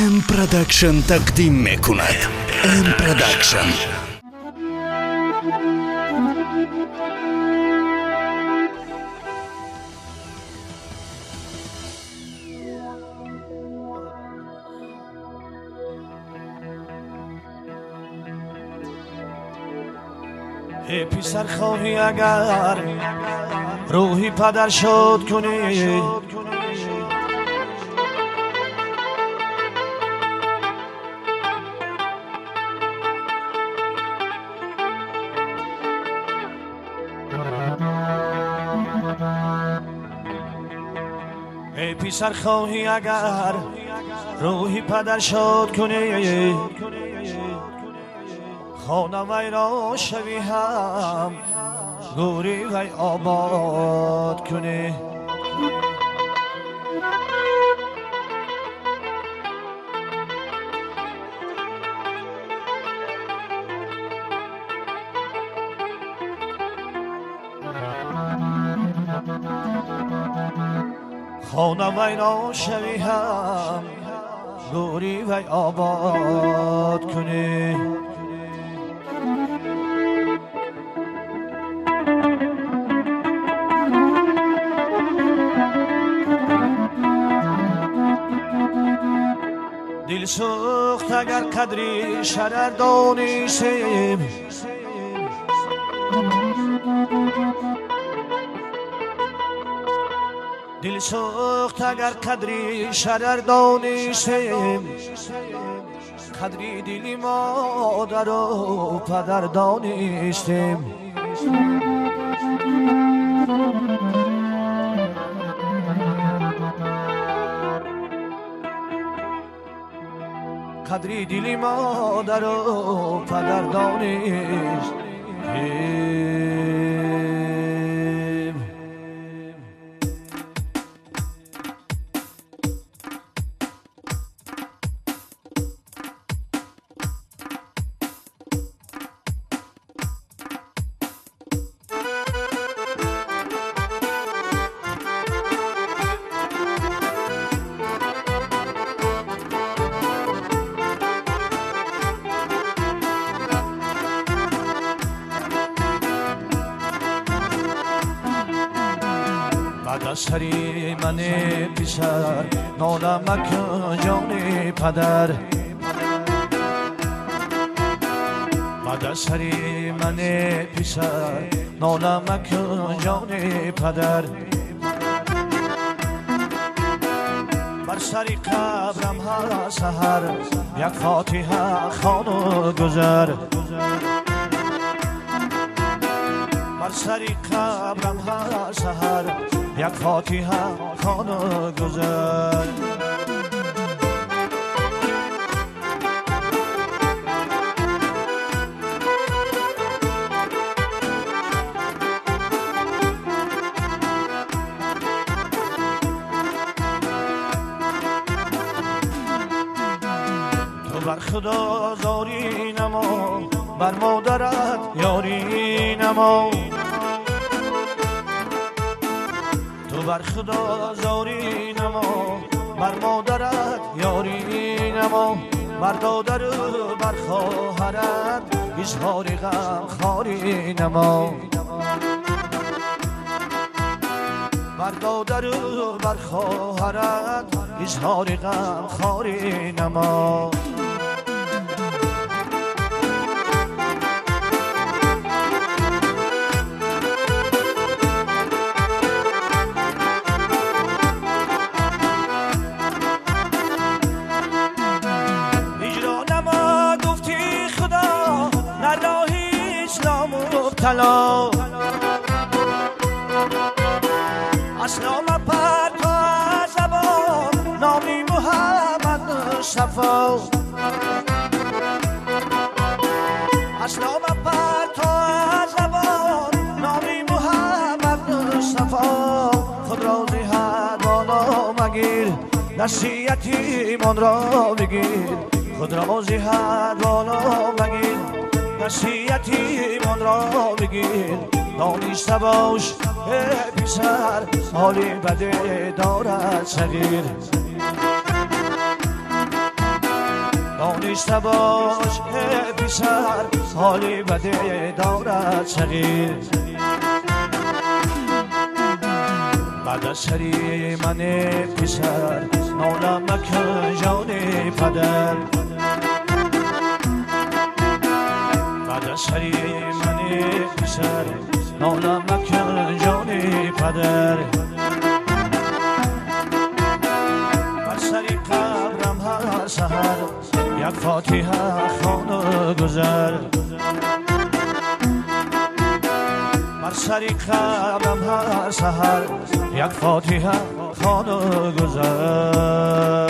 ام پروداکشن تقدیم میکند. ام پروداکشن. ای پسر خواهی اگر روحی پدر شد کنی، ای پسر خواهی اگر روحی پدر شد کنی، خانه وی را شوی هم گوری وی آباد کنی. خانه وی را شوی هم گوری وی آباد کنی. دل سوخت اگر قدری شرر دانستیم، دل سوخت اگر قدری شرر دانستیم، قدری دلی مادر و پدر دانستیم. قدری دلی مادر و پدر دانستیم. بعد از سری من پسر نالمک جان پدر، بعد از سری من پسر نالمک جان پدر، بر سری قبرم هر سحر یک فاتحه خوان و گذر، بر سری قبرم هر سحر یک فاتحه خوان و گذر. تو بر خدا زاری نما، بر مادرت یاری نما، تو بر خدا زاری نما، بر مادرت یاری نما، بر دادر و بر خواهرت اظهار غم خاری نما، بر دادر و بر خواهرت اظهار غم خاری نما. اسلام پر تو از زبان نامی محمد مصطفی، اسلام پر تو از زبان نامی محمد مصطفی، خود را زهر بالا مگیر نصیحتی من را بگیر، خود را زهر بالا مگیر نصیحتی من را بگیر. دانسته باش ای پسر حالی بده دارد صغیر، داشته باش پسر، حالی بده دارد صغیر. بعد از سری من پسر ناله مکن جان پدر. بعد از سری من پسر ناله مکن جان پدر. بر سری قبرم هر سحر یک فاتحه خوان و گذر. بر سری قبرم هر سحر یک فاتحه خوان و گذر.